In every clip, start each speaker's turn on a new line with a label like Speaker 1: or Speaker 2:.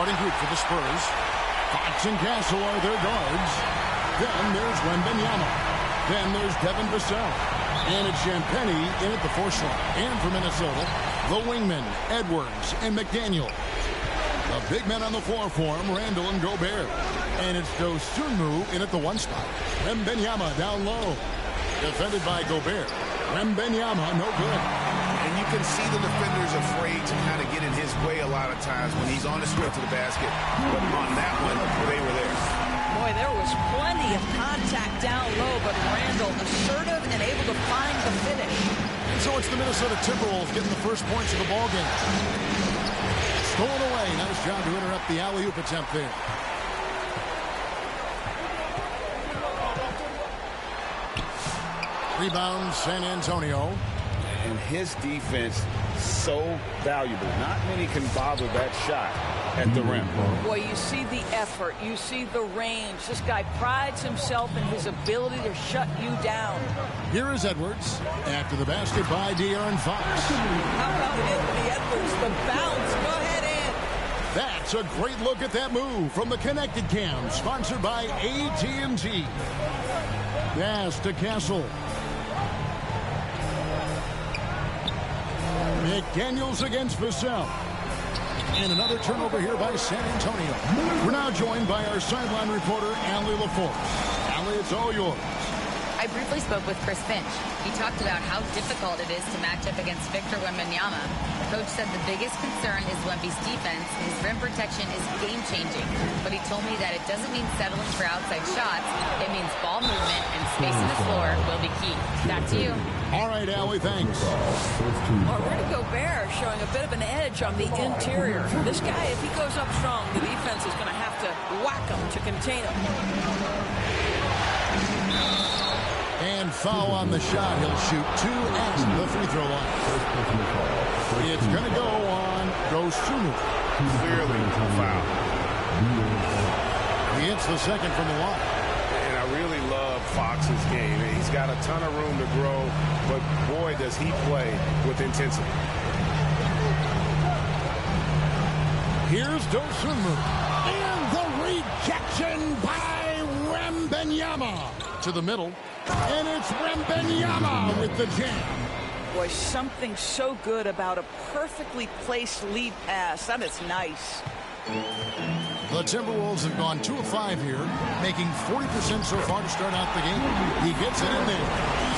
Speaker 1: starting group for the Spurs. Fox and Castle are their guards. Then there's Wembanyama. Then there's Devin Vassell. And it's Champagny in at the force line. And for Minnesota, the wingmen, Edwards and McDaniel. The big men on the floor for him, Randall and Gobert. And it's Dosunmu in at the one spot. Wembanyama down low. Defended by Gobert. Wembanyama, no good.
Speaker 2: And you can see the defenders afraid to kind of get in his way a lot of times when he's on his way to the basket. But on that one, they were there.
Speaker 3: Boy, there was plenty of contact down low, but Randall assertive and able to find the finish.
Speaker 1: And so it's the Minnesota Timberwolves getting the first points of the ball game. Stolen away. Nice job to interrupt the alley-oop attempt there. Rebound, San Antonio.
Speaker 2: And his defense so valuable. Not many can bother that shot at the rim.
Speaker 3: Boy, you see the effort. You see the range. This guy prides himself in his ability to shut you down.
Speaker 1: Here is Edwards. After the basket by De'Aaron Fox.
Speaker 3: How about Anthony Edwards? The bounce. Go ahead, Ed.
Speaker 1: That's a great look at that move from the Connected Cam, sponsored by AT&T. Pass to Castle. McDaniels against Vassell. And another turnover here by San Antonio. We're now joined by our sideline reporter, Allie LaForce. Allie, it's all yours.
Speaker 4: I briefly spoke with Chris Finch. He talked about how difficult it is to match up against Victor Wembanyama. The coach said the biggest concern is Wemby's defense. His rim protection is game-changing. But he told me that it doesn't mean settling for outside shots. It means ball movement and spacing the floor will be key. Back to you.
Speaker 1: All right, Allie, thanks.
Speaker 3: Well, Rudy Gobert showing a bit of an edge on the interior. This guy, if he goes up strong, the defense is going to have to whack him to contain him.
Speaker 1: And foul on the shot. He'll shoot two at the free throw line. It's going to go on Dosunmu.
Speaker 2: Clearly foul.
Speaker 1: He hits the second from the line.
Speaker 2: And I really love Fox's game. He's got a ton of room to grow, but boy, does he play with intensity.
Speaker 1: Here's Dosunmu. And the rejection by Wembanyama. To the middle. And it's Wembanyama with the jam.
Speaker 3: Boy, something so good about a perfectly placed lead pass. That is nice.
Speaker 1: The Timberwolves have gone 2 of 5 here, making 40% so far to start out the game. He gets it in there.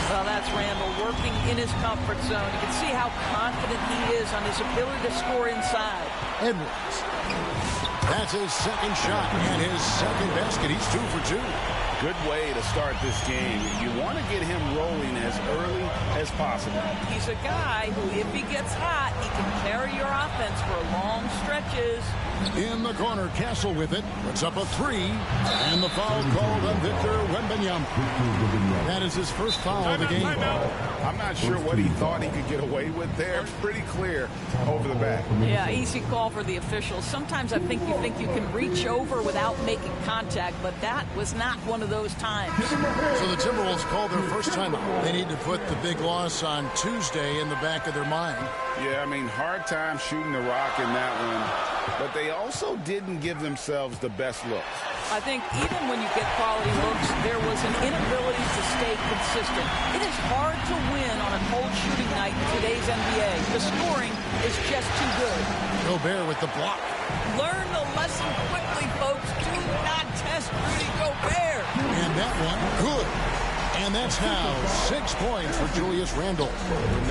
Speaker 3: Well, that's Randall working in his comfort zone. You can see how confident he is on his ability to score inside.
Speaker 1: Edwards. That's his second shot and his second basket. He's 2 for 2.
Speaker 2: Good way to start this game. You want to get him rolling as early as possible.
Speaker 3: He's a guy who, if he gets hot, he can carry your offense for long stretches.
Speaker 1: In the corner, Castle with it. Puts up a 3. And the foul called on Victor Wembanyama. That is his first foul of the game.
Speaker 2: I'm not sure what he thought he could get away with there. Pretty clear over the back.
Speaker 3: Yeah, easy call for the officials. Sometimes I think you can reach over without making contact, but that was not one of those times.
Speaker 1: So the Timberwolves called their first timeout. They need to put the big loss on Tuesday in the back of their mind.
Speaker 2: Yeah, I mean, hard time shooting the rock in that one. But they also didn't give themselves the best looks.
Speaker 3: I think even when you get quality looks, there was an inability to stay consistent. It is hard to win on a cold shooting night in today's NBA. The scoring is just too good.
Speaker 1: Gobert with the block.
Speaker 3: Learn the lesson quickly, folks. Do not test Rudy Gobert.
Speaker 1: And that one, good. And that's now 6 points for Julius Randle.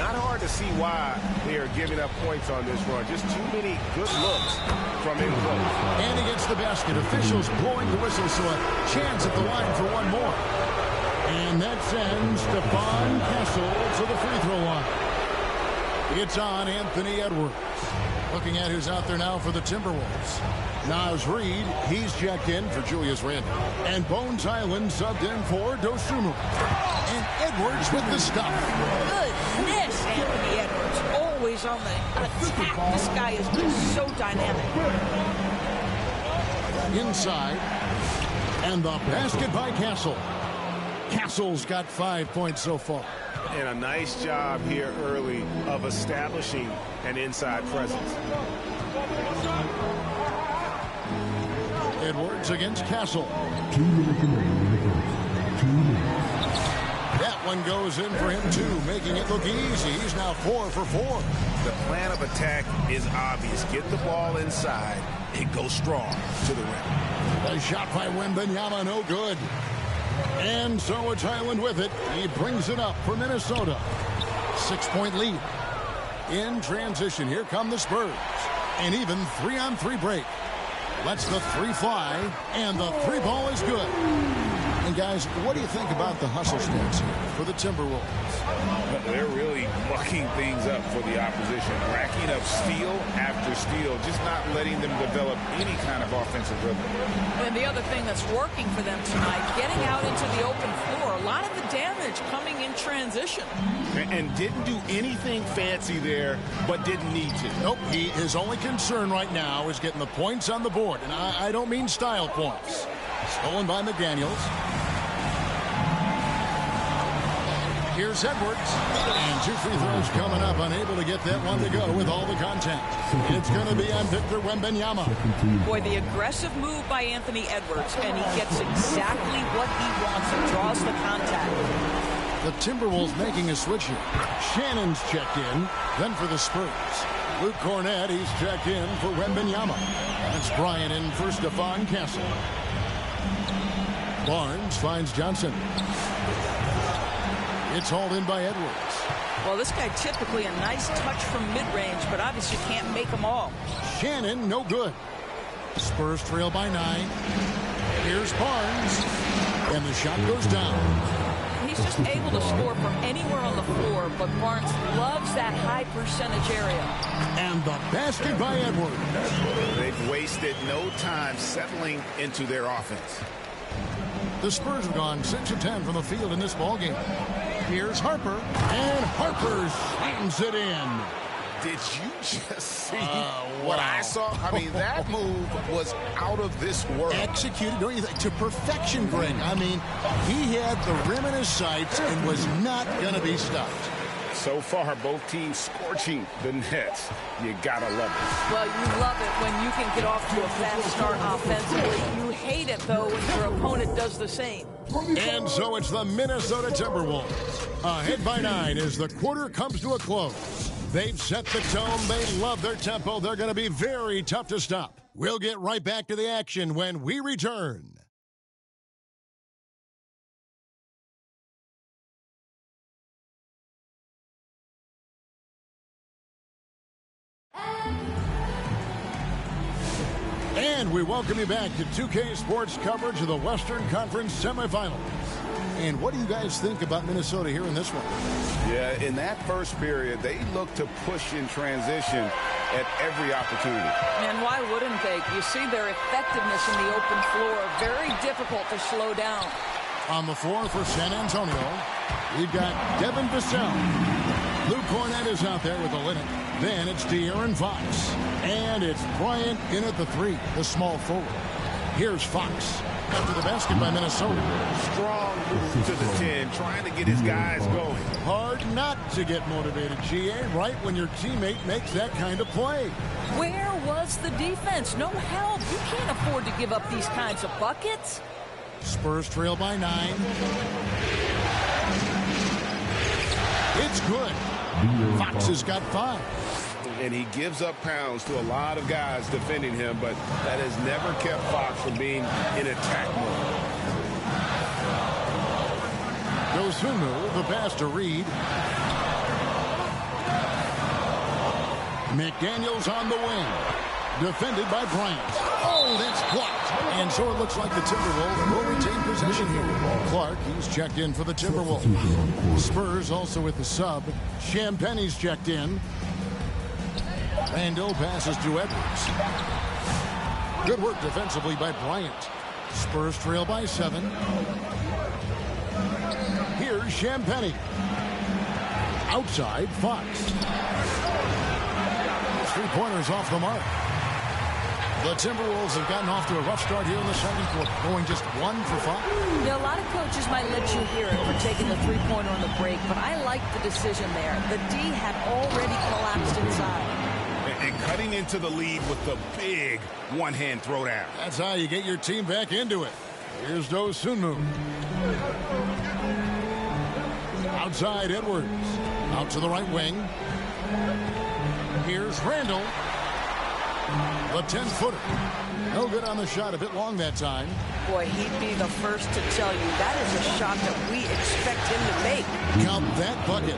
Speaker 2: Not hard to see why they are giving up points on this run. Just too many good looks from in close.
Speaker 1: And he gets the basket. Officials blowing the whistle, so a chance at the line for one more. And that sends Stephon Castle to the free throw line. It's on Anthony Edwards. Looking at who's out there now for the Timberwolves. Naz Reid, he's checked in for Julius Randle. And Bones Island subbed in for Dosunmu. And Edwards with the stuff.
Speaker 3: Goodness, Anthony Edwards. Always on the attack. This guy is just so dynamic.
Speaker 1: Inside. And the basket by Castle. Castle's got 5 points so far.
Speaker 2: And a nice job here early of establishing an inside presence.
Speaker 1: Edwards against Castle.
Speaker 5: 2 minutes remaining in the first. 2 minutes.
Speaker 1: That one goes in for him, too, making it look easy. He's now 4 for 4.
Speaker 2: The plan of attack is obvious. Get the ball inside and go strong to the rim.
Speaker 1: A shot by Wembanyama, no good. And so it's Highland with it. He brings it up for Minnesota. 6-point lead. In transition, here come the Spurs. An even 3-on-3 break. Lets the 3 fly, and the 3 ball is good. And guys, what do you think about the hustle stance here for the Timberwolves?
Speaker 2: They're really mucking things up for the opposition, racking up steal after steal, just not letting them develop any kind of offensive rhythm.
Speaker 3: And the other thing that's working for them tonight, getting out into the open floor, a lot of the damage coming in transition.
Speaker 2: And didn't do anything fancy there, but didn't need to.
Speaker 1: Nope, his only concern right now is getting the points on the board. And I don't mean style points. Stolen by McDaniels. Here's Edwards. And 2 free throws coming up. Unable to get that one to go with all the contact. It's going to be on Victor Wembanyama.
Speaker 3: Boy, the aggressive move by Anthony Edwards. And he gets exactly what he wants and draws the contact.
Speaker 1: The Timberwolves making a switch here. Shannon's checked in. Then for the Spurs. Luke Cornett, he's checked in for Wembanyama. That's Bryant in for Stephon Castle. Barnes finds Johnson. It's hauled in by Edwards.
Speaker 3: Well, this guy typically a nice touch from mid-range, but obviously can't make them all.
Speaker 1: Shannon, no good. Spurs trail by 9. Here's Barnes. And the shot goes down.
Speaker 3: He's just able to score from anywhere on the floor, but Barnes loves that high percentage area.
Speaker 1: And the basket by Edwards.
Speaker 2: They've wasted no time settling into their offense.
Speaker 1: The Spurs have gone 6 of 10 from the field in this ballgame. Here's Harper, and Harper slams it in.
Speaker 2: Did you just see
Speaker 1: what
Speaker 2: I saw? I mean, that move was out of this world.
Speaker 1: Executed, don't you think, to perfection, Greg. I mean, he had the rim in his sights and was not going to be stopped.
Speaker 2: So far, both teams scorching the Nets. You gotta love it.
Speaker 3: Well, you love it when you can get off to a fast start offensively. You hate it, though, when your opponent does the same.
Speaker 1: And so it's the Minnesota Timberwolves. Ahead by 9 as the quarter comes to a close. They've set the tone. They love their tempo. They're going to be very tough to stop. We'll get right back to the action when we return. And we welcome you back to 2K Sports coverage of the Western Conference semifinals. And what do you guys think about Minnesota here in this one?
Speaker 2: Yeah, in that first period, they looked to push in transition at every opportunity.
Speaker 3: And why wouldn't they? You see their effectiveness in the open floor. Very difficult to slow down.
Speaker 1: On the floor for San Antonio, we've got Devin Vassell. Luke Cornett is out there with the linen. Then it's De'Aaron Fox. And it's Bryant in at the 3, the small forward. Here's Fox. After the basket by Minnesota.
Speaker 2: Strong move to the 10, trying to get his guys going.
Speaker 1: Hard not to get motivated, GA, right when your teammate makes that kind of play.
Speaker 3: Where was the defense? No help. You can't afford to give up these kinds of buckets.
Speaker 1: Spurs trail by 9. It's good. Fox has got 5.
Speaker 2: And he gives up pounds to a lot of guys defending him, but that has never kept Fox from being in attack mode.
Speaker 1: Dosunmu, the pass to Reed. McDaniels on the wing. Defended by Bryant. Oh, that's blocked. And so it looks like the Timberwolves will retain possession here. Clark, he's checked in for the Timberwolves. Spurs also with the sub. Champagne's checked in. Randall passes to Edwards. Good work defensively by Bryant. Spurs trail by 7. Here's Champagne. Outside, Fox. 3-pointers off the mark. The Timberwolves have gotten off to a rough start here in the second quarter, going just 1 for 5.
Speaker 3: Yeah, a lot of coaches might let you hear it for taking the 3-pointer on the break, but I like the decision there. The D had already collapsed inside.
Speaker 2: And cutting into the lead with the big one-hand throwdown.
Speaker 1: That's how you get your team back into it. Here's Dosunmu. Outside Edwards. Out to the right wing. Here's Randall. The 10-footer. No good on the shot. A bit long that time.
Speaker 3: Boy, he'd be the first to tell you that is a shot that we expect him to make.
Speaker 1: Count that bucket.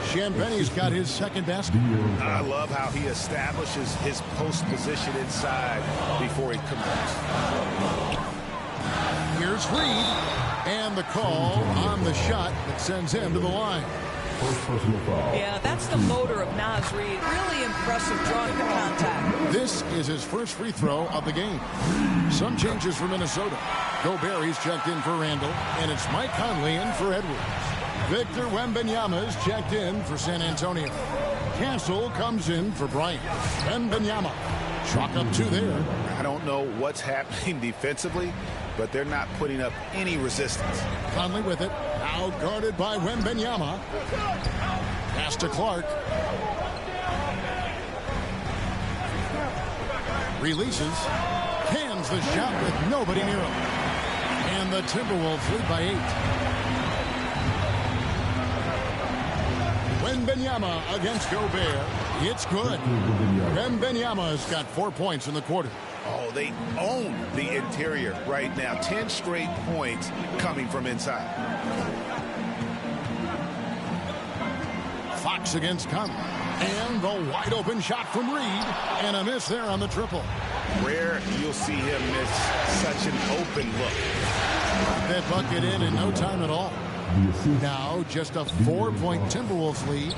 Speaker 1: Champagne's got his second basket.
Speaker 2: I love how he establishes his post position inside before he converts.
Speaker 1: Here's Reed. And the call on the shot that sends him to the line.
Speaker 3: Yeah, that's the motor of Naz Reid. Really impressive drawing the contact.
Speaker 1: This is his first free throw of the game. Some changes for Minnesota. Gobert, he's checked in for Randall. And it's Mike Conley in for Edwards. Victor Wembanyama's checked in for San Antonio. Castle comes in for Bryant. Wembanyama. Chalk up two there.
Speaker 2: I don't know what's happening defensively, but they're not putting up any resistance.
Speaker 1: Conley with it. Now guarded by Wembanyama. Pass to Clark. Releases. Cans the shot with nobody near him. And the Timberwolves lead by 8. Wembanyama against Gobert. It's good. Wembanyama's got 4 points in the quarter.
Speaker 2: Oh, they own the interior right now. 10 straight points coming from inside.
Speaker 1: Fox against Conley. And the wide open shot from Reed. And a miss there on the triple.
Speaker 2: Rare you'll see him miss such an open look.
Speaker 1: That bucket in no time at all. Now just a 4-point Timberwolves lead.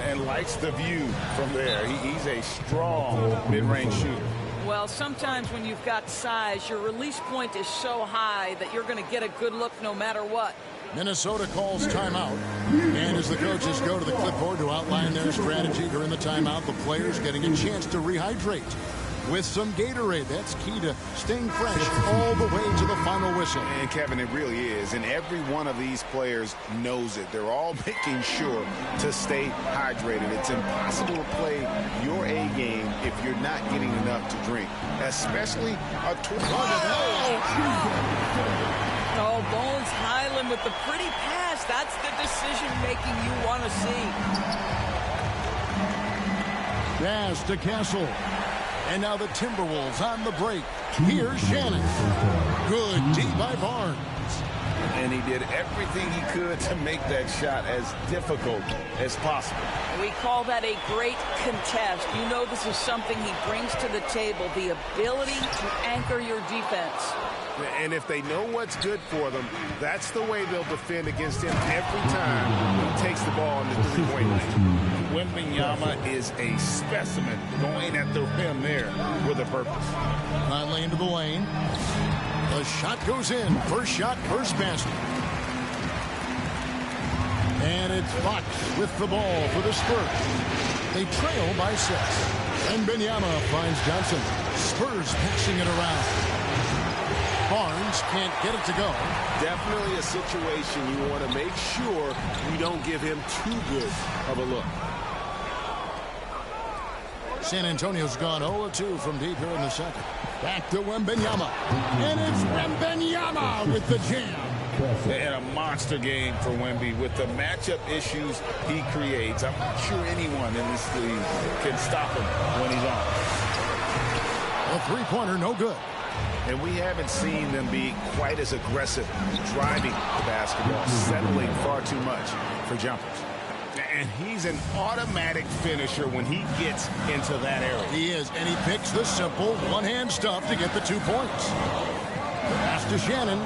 Speaker 2: And likes the view from there. He's a strong mid-range shooter.
Speaker 3: Well, sometimes when you've got size, your release point is so high that you're going to get a good look no matter what.
Speaker 1: Minnesota calls timeout. And as the coaches go to the clipboard to outline their strategy during the timeout, the players getting a chance to rehydrate with some Gatorade. That's key to staying fresh all the way to the final whistle.
Speaker 2: And Kevin, it really is. And every one of these players knows it. They're all making sure to stay hydrated. It's impossible to play your A game if you're not getting enough to drink, especially a
Speaker 3: Oh, Bones Highland with the pretty pass. That's the decision-making you want to see.
Speaker 1: Pass to Castle. And now the Timberwolves on the break. Here's Shannon. Good D by Barnes.
Speaker 2: And he did everything he could to make that shot as difficult as possible.
Speaker 3: We call that a great contest. You know this is something he brings to the table, the ability to anchor your defense.
Speaker 2: And if they know what's good for them, that's the way they'll defend against him every time he takes the ball in the three-point line. Wembanyama is a specimen going at the rim there with a purpose.
Speaker 1: Conley into the lane. The shot goes in. First shot, first basket. And it's Fox with the ball for the Spurs. They trail by 6. And Wembanyama finds Johnson. Spurs passing it around. Barnes can't get it to go.
Speaker 2: Definitely a situation you want to make sure you don't give him too good of a look.
Speaker 1: San Antonio's gone 0-2 from deep here in the second. Back to Wembanyama. And it's Wembanyama with the jam.
Speaker 2: And a monster game for Wemby with the matchup issues he creates. I'm not sure anyone in this league can stop him when he's on.
Speaker 1: A three-pointer, no good.
Speaker 2: And we haven't seen them be quite as aggressive driving the basketball, settling far too much for jumpers. And he's an automatic finisher when he gets into that area.
Speaker 1: He is, and he picks the simple one-hand stuff to get the 2 points. Pass to Shannon.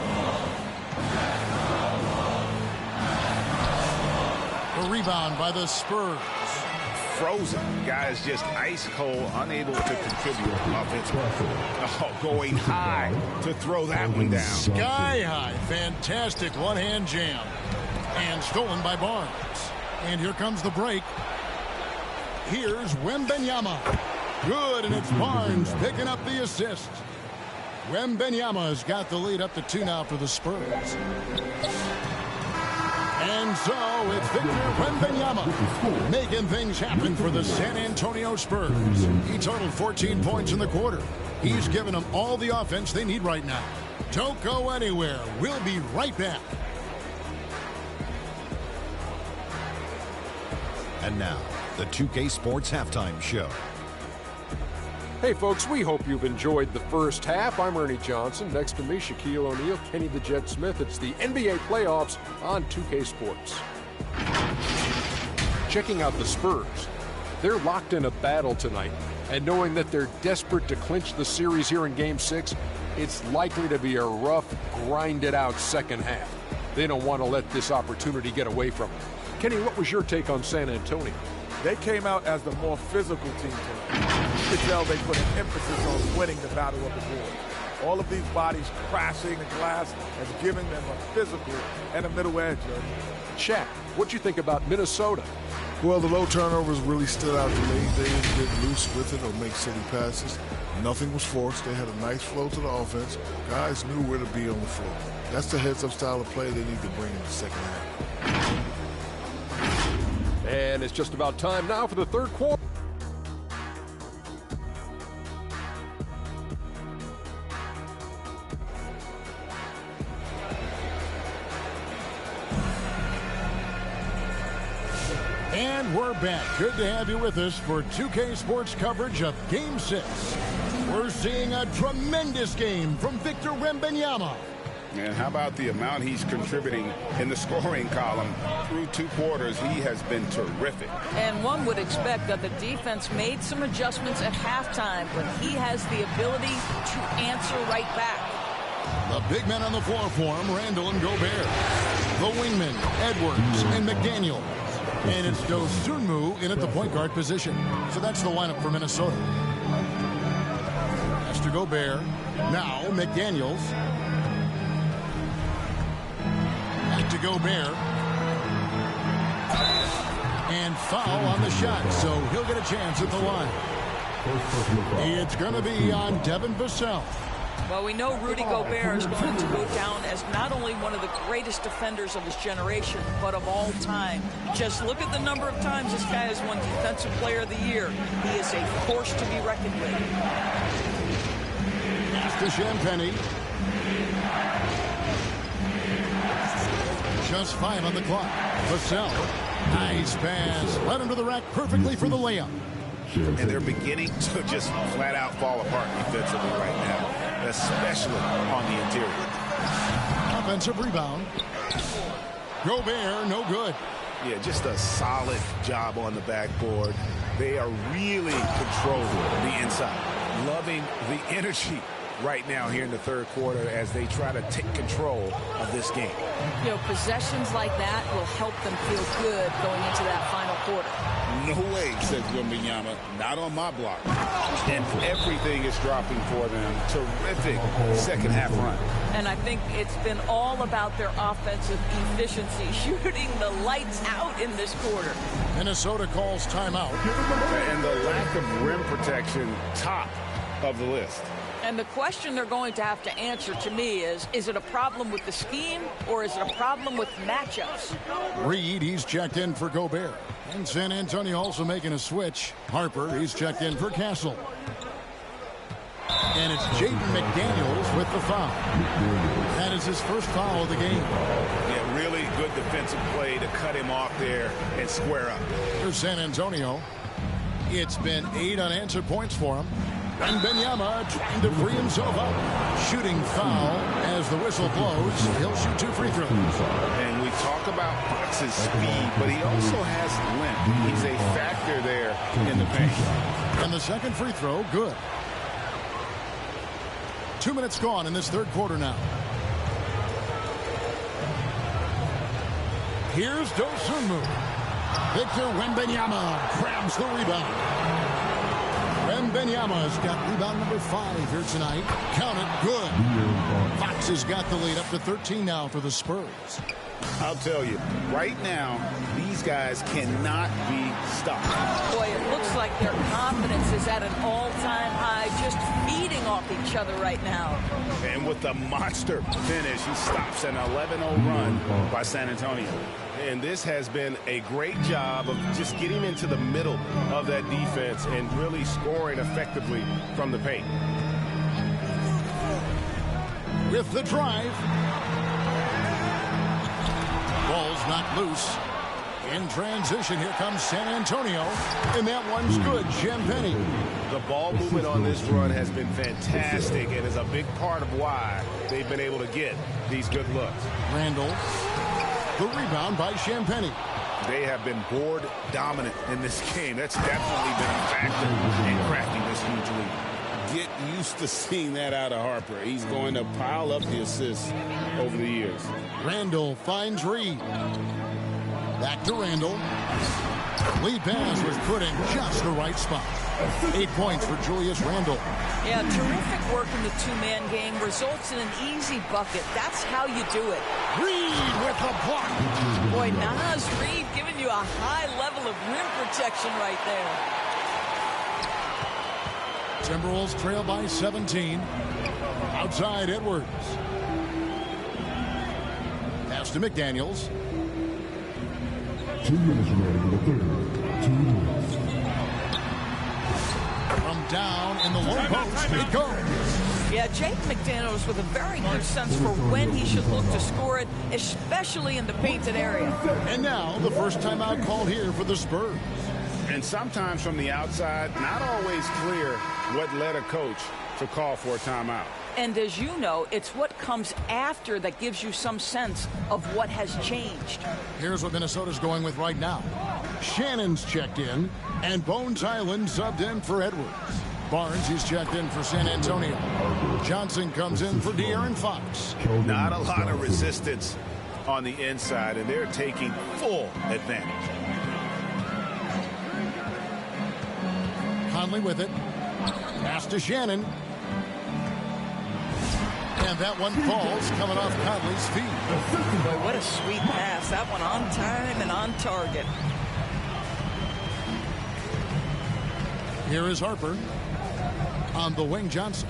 Speaker 1: The rebound by the Spurs.
Speaker 2: Frozen. Guys just ice cold, unable to contribute offensively. Oh, going high to throw that one down.
Speaker 1: Sky high. Fantastic one-hand jam. And stolen by Barnes. And here comes the break. Here's Wembanyama. Good, and it's Barnes picking up the assist. Wembanyama's got the lead up to 2 now for the Spurs. And And so it's Victor Wembanyama making things happen for the San Antonio Spurs. He totaled 14 points in the quarter. He's given them all the offense they need right now. Don't go anywhere. We'll be right back.
Speaker 6: And now, the 2K Sports Halftime Show.
Speaker 7: Hey folks, we hope you've enjoyed the first half. I'm Ernie Johnson. Next to me, Shaquille O'Neal, Kenny the Jet Smith. It's the NBA playoffs on 2K Sports. Checking out the Spurs. They're locked in a battle tonight, and knowing that they're desperate to clinch the series here in Game 6, it's likely to be a rough, grinded-out second half. They don't want to let this opportunity get away from them. Kenny, what was your take on San Antonio?
Speaker 8: They came out as the more physical team tonight. You could tell they put an emphasis on winning the battle of the board. All of these bodies crashing the glass and giving them a physical and a middle edge.
Speaker 7: Shaq, what'd you think about Minnesota?
Speaker 9: Well, the low turnovers really stood out to me. They didn't get loose with it or make silly passes. Nothing was forced. They had a nice flow to the offense. Guys knew where to be on the floor. That's the heads-up style of play they need to bring in the second half.
Speaker 7: And it's just about time now for the third quarter.
Speaker 1: And we're back. Good to have you with us for 2K Sports coverage of Game 6. We're seeing a tremendous game from Victor Wembanyama.
Speaker 2: And how about the amount he's contributing in the scoring column through 2 quarters? He has been terrific.
Speaker 3: And one would expect that the defense made some adjustments at halftime, but he has the ability to answer right back.
Speaker 1: The big men on the floor for him, Randall and Gobert. The wingmen, Edwards and McDaniel. And it's Dosunmu in at the point guard position. So that's the lineup for Minnesota. That's to Gobert. Now McDaniels. Back to Gobert. And foul on the shot, so he'll get a chance at the line. It's going to be on Devin Vassell.
Speaker 3: Well, we know Rudy Gobert is going to go down as not only one of the greatest defenders of his generation, but of all time. Just look at the number of times this guy has won Defensive Player of the Year. He is a force to be reckoned with.
Speaker 1: Pass to Champagnie. Just 5 on the clock. Vassell. Nice pass. Led him to the rack perfectly for the layup.
Speaker 2: And they're beginning to just flat out fall apart defensively right now, especially on the interior.
Speaker 1: Offensive rebound. Gobert, no good.
Speaker 2: Yeah, just a solid job on the backboard. They are really controlling the inside. Loving the energy right now here in the third quarter as they try to take control of this game.
Speaker 3: You know, possessions like that will help them feel good going into that final quarter.
Speaker 2: No way, says Wembanyama. Not on my block. And everything is dropping for them. Terrific second half run.
Speaker 3: And I think it's been all about their offensive efficiency, shooting the lights out in this quarter.
Speaker 1: Minnesota calls timeout.
Speaker 2: And the lack of rim protection, top of the list.
Speaker 3: And the question they're going to have to answer to me is it a problem with the scheme or is it a problem with matchups?
Speaker 1: Reed, he's checked in for Gobert. And San Antonio also making a switch. Harper, he's checked in for Castle. And it's Jaden McDaniels with the foul. That is his first foul of the game.
Speaker 2: Yeah, really good defensive play to cut him off there and square up.
Speaker 1: For San Antonio, it's been 8 unanswered points for him. And Wembanyama trying to free himself up. Shooting foul as the whistle blows. He'll shoot 2 free throws.
Speaker 2: And we talk about Fox's speed, but he also has length. He's a factor there in the paint.
Speaker 1: And the second free throw, good. 2 minutes gone in this third quarter now. Here's Dosunmu. Victor Wembanyama grabs the rebound. Wembanyama's got rebound number 5 here tonight. Count it, good. Fox has got the lead up to 13 now for the Spurs.
Speaker 2: I'll tell you, right now, these guys cannot be stopped.
Speaker 3: Boy, it looks like their confidence is at an all-time high, just feeding off each other right now.
Speaker 2: And with the monster finish, he stops an 11-0 run by San Antonio. And this has been a great job of just getting into the middle of that defense and really scoring effectively from the paint.
Speaker 1: With the drive. Ball's not loose. In transition, here comes San Antonio. And that one's good. Champagny.
Speaker 2: The ball movement on this run has been fantastic and is a big part of why they've been able to get these good looks.
Speaker 1: Randall. The rebound by Champagny.
Speaker 2: They have been board dominant in this game. That's definitely been a factor in cracking this huge lead. Get used to seeing that out of Harper. He's going to pile up the assists over the years.
Speaker 1: Randall finds Reed. Back to Randall. Lead pass was put in just the right spot. 8 points for Julius Randall.
Speaker 3: Yeah, terrific work in the two-man game results in an easy bucket. That's how you do it.
Speaker 1: Reed with the block.
Speaker 3: Boy, Naz Reed giving you a high level of rim protection right there.
Speaker 1: Timberwolves trail by 17. Outside Edwards. Pass to McDaniels.
Speaker 5: 2 minutes remaining in the third. 2 minutes.
Speaker 1: From down in the low post, it goes.
Speaker 3: Yeah, Jake McDaniels with a very good sense for when he should look to score it, especially in the painted area.
Speaker 1: And now the first timeout called here for the Spurs.
Speaker 2: And sometimes from the outside, not always clear what led a coach to call for a timeout.
Speaker 3: And as you know, it's what comes after that gives you some sense of what has changed.
Speaker 1: Here's what Minnesota's going with right now. Shannon's checked in, and Bones Island subbed in for Edwards. Barnes is checked in for San Antonio. Johnson comes in for De'Aaron Fox.
Speaker 2: Not a lot of resistance on the inside, and they're taking full advantage.
Speaker 1: Conley with it. Pass to Shannon. And that one falls coming off Conley's feet.
Speaker 3: Boy, what a sweet pass. That one on time and on target.
Speaker 1: Here is Harper. On the wing, Johnson.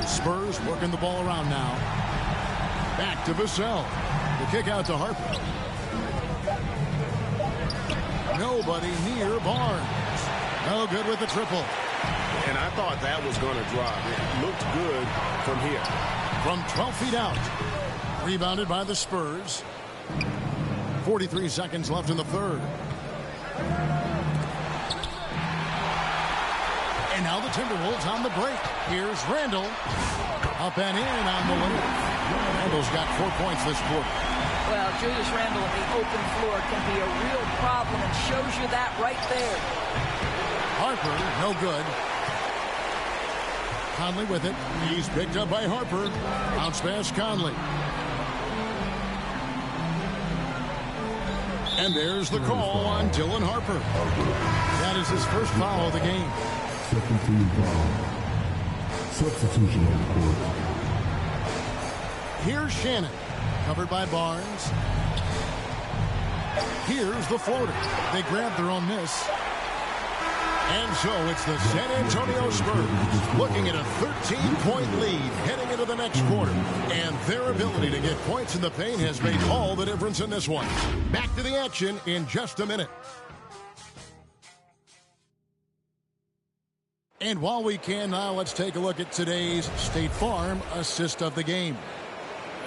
Speaker 1: Spurs working the ball around now. Back to Vassell. The kick out to Harper. Nobody near Barnes. No good with the triple.
Speaker 2: And I thought that was going to drop. It looked good from here.
Speaker 1: From 12 feet out. Rebounded by the Spurs. 43 seconds left in the third. And now the Timberwolves on the break. Here's Randall. Up and in on the wing. Randall's got 4 points this quarter.
Speaker 3: Well, Julius Randall at the open floor can be a real problem and shows you that right there.
Speaker 1: Harper, no good. Conley with it. He's picked up by Harper. Bounce pass, Conley. And there's the call on Dylan Harper. That is his first foul of the game.
Speaker 5: Second team foul. Substitution on the court.
Speaker 1: Here's Shannon. Covered by Barnes. Here's the floater. They grabbed their own miss. And so it's the San Antonio Spurs looking at a 13-point lead heading into the next quarter. And their ability to get points in the paint has made all the difference in this one. Back to the action in just a minute. And while we can now, let's take a look at today's State Farm assist of the game.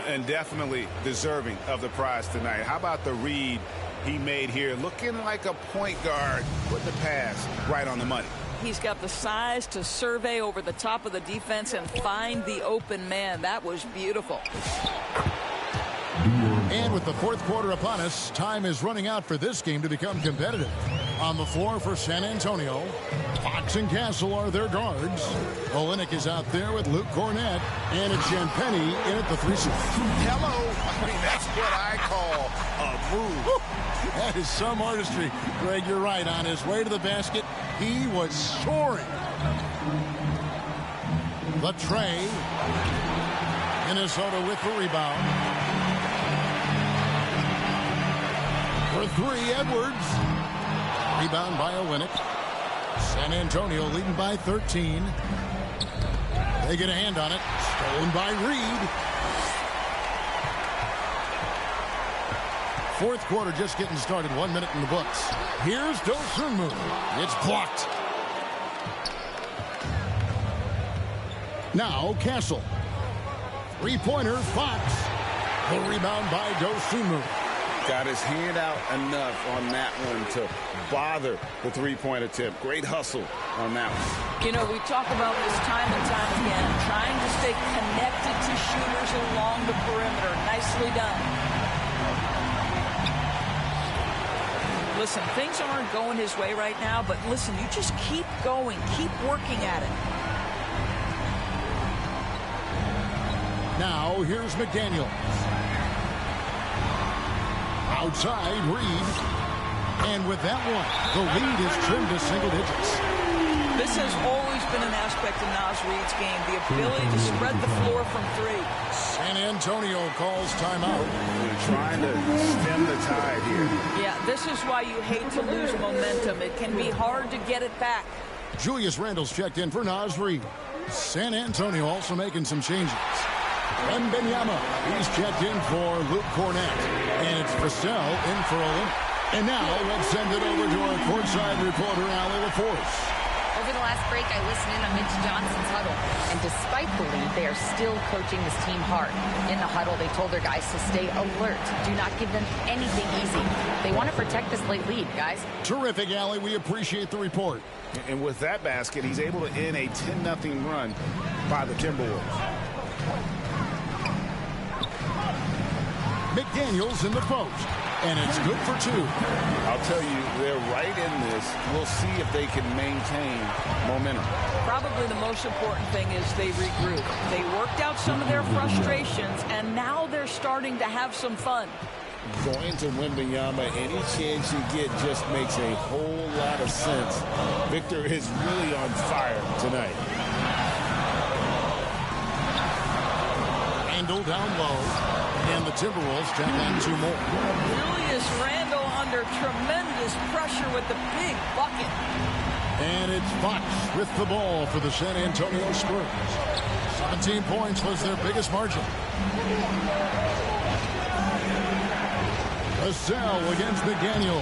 Speaker 2: And definitely deserving of the prize tonight. How about the read he made here? Looking like a point guard. Put the pass right on the money.
Speaker 3: He's got the size to survey over the top of the defense and find the open man. That was beautiful.
Speaker 1: And with the fourth quarter upon us, time is running out for this game to become competitive. On the floor for San Antonio, Fox and Castle are their guards. Olenek is out there with Luke Cornett, and it's Champagny in at the 3-6.
Speaker 2: Hello. I mean, that's what I call a move.
Speaker 1: That is some artistry. Greg, you're right. On his way to the basket, he was soaring. The tray. Minnesota with the rebound. three, Edwards. Rebound by Olynyk. San Antonio leading by 13. They get a hand on it. Stolen by Reed. Fourth quarter just getting started. 1 minute in the books. Here's Dosunmu. It's blocked. Now Castle. Three-pointer, Fox. The rebound by Dosunmu.
Speaker 2: Got his hand out enough on that one to bother the three-point attempt. Great hustle on that one.
Speaker 3: You know, we talk about this time and time again, trying to stay connected to shooters along the perimeter. Nicely done. Listen, things aren't going his way right now, but listen, you just keep going, keep working at it.
Speaker 1: Now, here's McDaniels. Outside, Reed. And with that one, the lead is trimmed to single digits.
Speaker 3: This has always been an aspect of Naz Reed's game, the ability to spread the floor from three.
Speaker 1: San Antonio calls timeout.
Speaker 2: They're trying to stem the tide here.
Speaker 3: Yeah, this is why you hate to lose momentum. It can be hard to get it back.
Speaker 1: Julius Randle's checked in for Naz Reed. San Antonio also making some changes. Wembanyama, he's checked in for Luke Cornett. And it's Vassell in for Olynyk. And now let's send it over to our courtside reporter, Allie LaForce.
Speaker 4: Over the last break, I listened in on Mitch Johnson's huddle. And despite the lead, they are still coaching this team hard. In the huddle, they told their guys to stay alert. Do not give them anything easy. They want to protect this late lead, guys.
Speaker 1: Terrific, Allie. We appreciate the report.
Speaker 2: And with that basket, he's able to end a 10-0 run by the Timberwolves.
Speaker 1: McDaniels in the post. And it's good for two.
Speaker 2: I'll tell you, they're right in this. We'll see if they can maintain momentum.
Speaker 3: Probably the most important thing is they regroup. They worked out some of their frustrations, and now they're starting to have some fun.
Speaker 2: Going to Wembanyama, any chance you get just makes a whole lot of sense. Victor is really on fire tonight.
Speaker 1: Randle down low. And the Timberwolves tack on two more.
Speaker 3: Julius Randle under tremendous pressure with the big bucket.
Speaker 1: And it's Fox with the ball for the San Antonio Spurs. 17 points was their biggest margin. Vassell against McDaniel.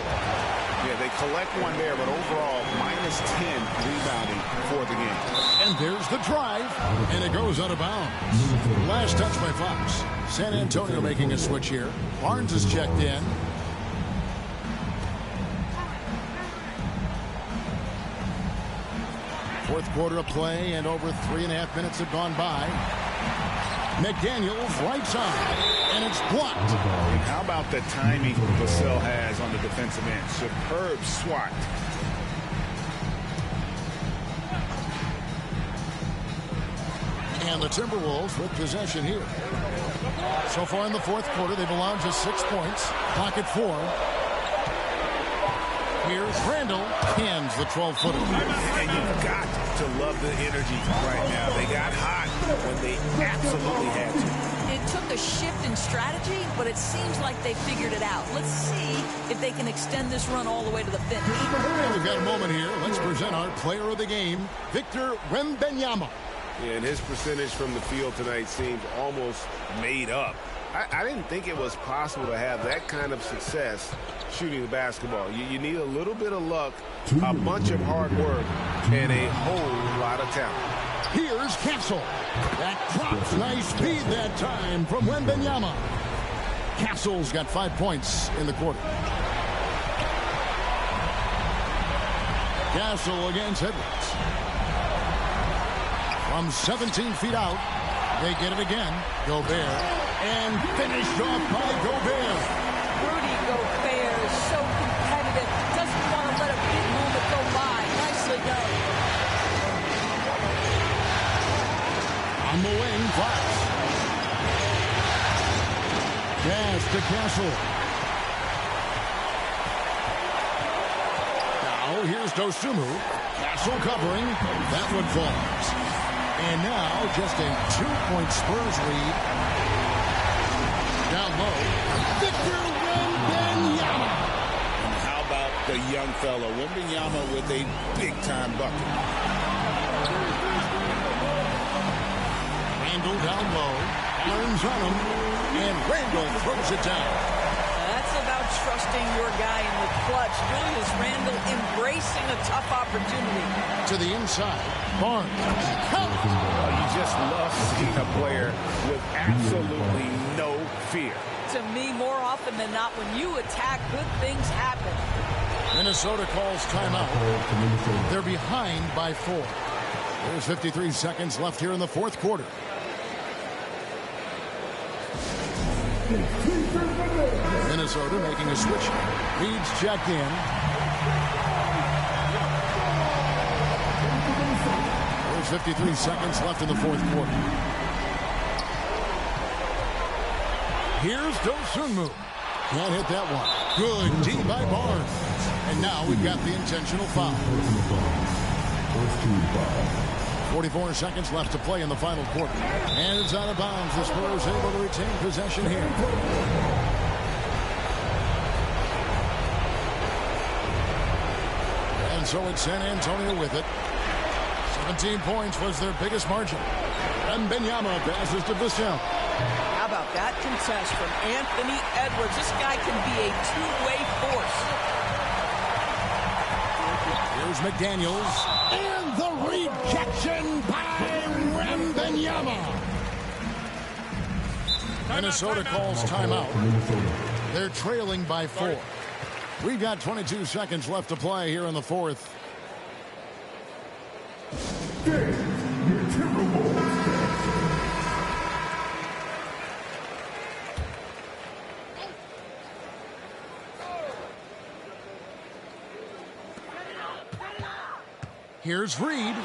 Speaker 2: Yeah, they collect one there, but overall, minus 10 rebounding for the game.
Speaker 1: And there's the drive, and it goes out of bounds. Last touch by Fox. San Antonio making a switch here. Barnes is checked in. Fourth quarter of play, and over 3.5 minutes have gone by. McDaniels right side, and it's blocked.
Speaker 2: And how about the timing Vassell has on the defensive end? Superb swat.
Speaker 1: And the Timberwolves with possession here. So far in the fourth quarter, they've allowed just 6 points. Clock at 4. Here's Randle, hands the 12-footer.
Speaker 2: And you've got to love the energy right now. They got hot when they absolutely had to.
Speaker 3: It took a shift in strategy, but it seems like they figured it out. Let's see if they can extend this run all the way to the finish.
Speaker 1: Well, we've got a moment here. Let's present our player of the game, Victor Wembanyama.
Speaker 2: Yeah, and his percentage from the field tonight seems almost made up. I didn't think it was possible to have that kind of success shooting the basketball. You need a little bit of luck, a bunch of hard work, and a whole lot of talent.
Speaker 1: Here's Castle. That drops. Nice speed that time from Wembanyama. Castle's got 5 points in the quarter. Castle against Edwards. From 17 feet out, they get it again. Gobert. And finished off by Gobert.
Speaker 3: Rudy Gobert is so competitive. Doesn't want to let a big moment go by. Nicely done.
Speaker 1: On the wing, Fox. Pass to Castle. Now here's Dosunmu. Castle covering. That one falls. And now just a 2-point Spurs lead. Down low. Victor Wembanyama.
Speaker 2: the young fellow. Wembanyama with a big-time bucket.
Speaker 1: Randall down low. Arms on him. And Randall throws it down.
Speaker 3: That's about trusting your guy in the clutch. Julius Randall embracing a tough opportunity.
Speaker 1: To the inside. Barnes.
Speaker 2: You just love seeing a player with absolutely no fear.
Speaker 3: To me, more often than not, when you attack, good things happen.
Speaker 1: Minnesota calls timeout. They're behind by 4. There's 53 seconds left here in the fourth quarter. Minnesota making a switch. Reed's checked in. There's 53 seconds left in the fourth quarter. Here's Dosunmu. Can't hit that one. Good D by Barnes. And now we've got the intentional foul. 44 seconds left to play in the final quarter. And it's out of bounds. The Spurs able to retain possession here. And so it's San Antonio with it. 17 points was their biggest margin. And Wembanyama passes to Vassell.
Speaker 3: How about that contest from Anthony Edwards? This guy can be a two-way force.
Speaker 1: Here's McDaniels. And the rejection by Wembanyama. Minnesota calls timeout. They're trailing by 4. We've got 22 seconds left to play here in the fourth. Here's Reed.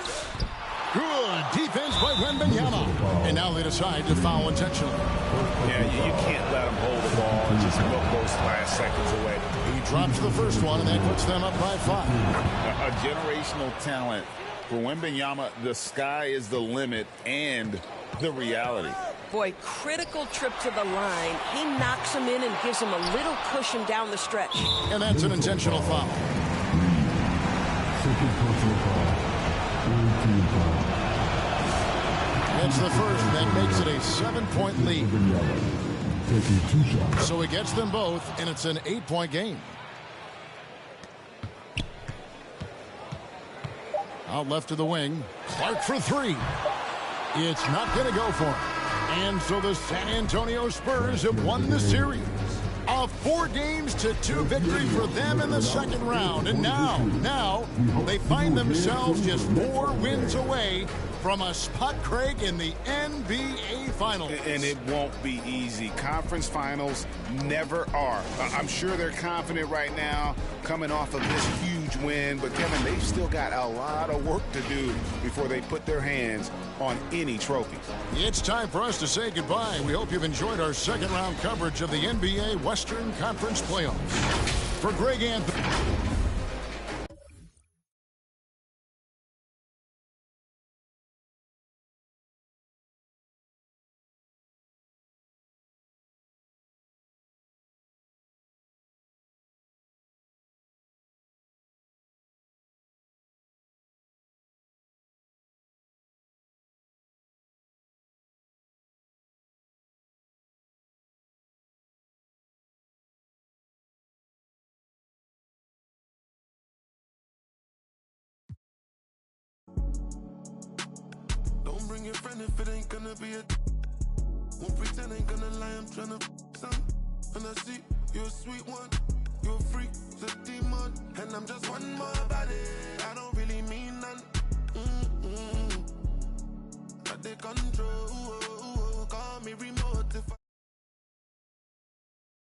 Speaker 1: Good defense by Wembanyama. And now they decide to foul intentionally.
Speaker 2: Yeah, you can't let him hold the ball and just milk those last seconds away.
Speaker 1: He drops the first one, and that puts them up by 5.
Speaker 2: A generational talent. For Wembanyama, the sky is the limit and the reality.
Speaker 10: Boy, critical trip to the line. He knocks him in and gives him a little cushion down the stretch.
Speaker 1: And that's an intentional foul. It's the first that makes it a 7-point lead. So he gets them both, and it's an 8-point game. Out left to the wing. Clark for 3. It's not going to go for him. And so the San Antonio Spurs have won the series. A 4-2 victory for them in the second round. And now they find themselves just 4 wins away from a spot, Craig, in the NBA Finals.
Speaker 2: And it won't be easy. Conference Finals never are. I'm sure they're confident right now coming off of this huge win. But, Kevin, they've still got a lot of work to do before they put their hands on any trophies.
Speaker 1: It's time for us to say goodbye. We hope you've enjoyed our second round coverage of the NBA Western Conference Playoffs. For Greg Anthony.
Speaker 11: Don't bring your friend if it ain't gonna be a. Won't pretend ain't gonna lie, I'm tryna some. And I see you're a sweet one, you're a freak, the demon. And I'm just one more about it. I don't really mean none. I take control, call me remote.